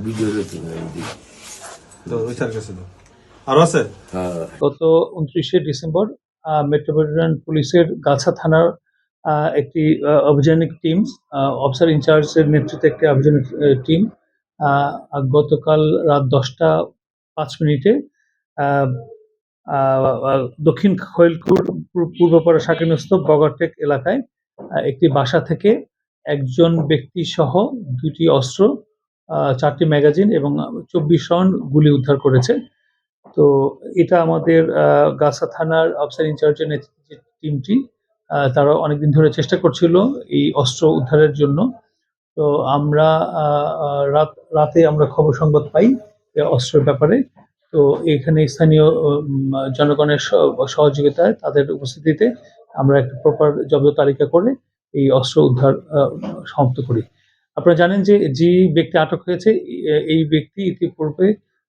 Video rating তো ওই sir কাছে দাও। আরো আছে? গত 29শে ডিসেম্বর মেট্রোপলিটন পুলিশের গাছা থানার একটি অভিযানিক টিম, অফিসার ইনচার্জের নেতৃত্বে একটি অভিযানিক টিম গতকাল রাত 10টা 5 মিনিটে দক্ষিণ খৈলপুর পূর্বপাড়া শাকিনস্থ বগাটেক এলাকায় একটি বাসা থেকে একজন ব্যক্তি সহ 2টি অস্ত্র, 4টি ম্যাগাজিন এবং 24 রাউন্ড গুলি উদ্ধার করেছে। তো এটা আমাদের গাছা থানার অফিসার ইনচার্জের নেতৃত্বে টিমটি, তারা অনেকদিন ধরে চেষ্টা করছিল এই অস্ত্র উদ্ধারের জন্য। তো আমরা রাতে আমরা খবর সংবাদ পাই অস্ত্রের ব্যাপারে। তো এখানে স্থানীয় জনগণের সহযোগিতায়, তাদের উপস্থিতিতে আমরা একটা প্রপার জব্দ তালিকা করে এই অস্ত্র উদ্ধার সমাপ্ত করি। আপনারা জানেন যে ব্যক্তি আটক হয়েছে, এই ব্যক্তি ইতিপূর্বে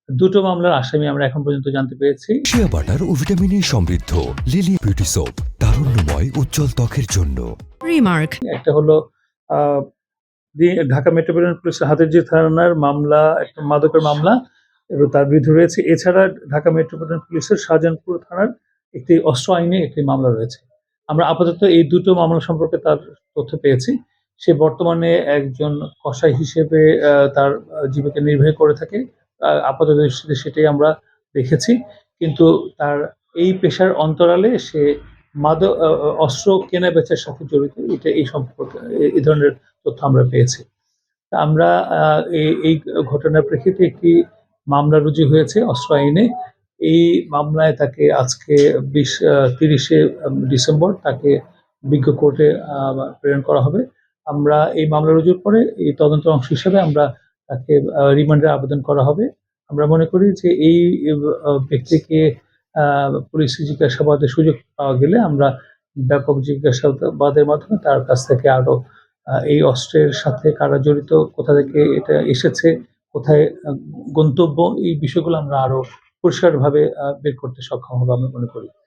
2টো মামলার আসামি আমরা এখন পর্যন্ত জানতে পেরেছি। শিয়া বাটার ও ভিটামিনে সমৃদ্ধ লিলি বিউটি সোপ, তারুণ্যময় উজ্জ্বল ত্বকের জন্য। রিমার্ক একটা হলো ঢাকা মেট্রোপলিটন পুলিশের হাতিরঝিল থানার মামলা, একটা মাদকের মামলা এবং তার বিরুদ্ধে রয়েছে। এছাড়া ঢাকা মেট্রোপলিটন পুলিশের শাহজাহানপুর থানার একটি অস্ত্র আইনে একটি মামলা রয়েছে। আমরা আপাতত এই 2টো মামলা সম্পর্কে তার তথ্য পেয়েছি। সে বর্তমানে একজন কসাই হিসেবে তার জীবিকা নির্বাহ করে থাকে। আপাতত দৃষ্টিতে সেটাই আমরা দেখেছি, কিন্তু তার এই পেশার অন্তরালে সে অস্ত্র কেনা বেচার সাথে জড়িত, এটা এই সম্পর্কে এই ধরনের তথ্য আমরা পেয়েছি। আমরা এই ঘটনার প্রেক্ষিতে একটি মামলা রুজু হয়েছে অস্ত্র আইনে। এই মামলায় তাকে আজকে 30শে ডিসেম্বর তাকে বিজ্ঞ কোর্টে প্রেরণ করা হবে। আমরা এই মামলা রুজুর পরে এই তদন্তের অংশ হিসেবে আমরা তাকে রিমান্ডের আবেদন করা হবে। আমরা মনে করি যে এই ব্যক্তিকে পুলিশ জিজ্ঞাসাবাদের সুযোগ পাওয়া গেলে আমরা ব্যাপক জিজ্ঞাসাবাদের মাধ্যমে তার কাছ থেকে আরো এই অস্ত্রের সাথে কারা জড়িত, কোথা থেকে এটা এসেছে, কোথায় গন্তব্য, এই বিষয়গুলো আমরা আরো পরিষ্কারভাবে বের করতে সক্ষম হবো আমরা মনে করি।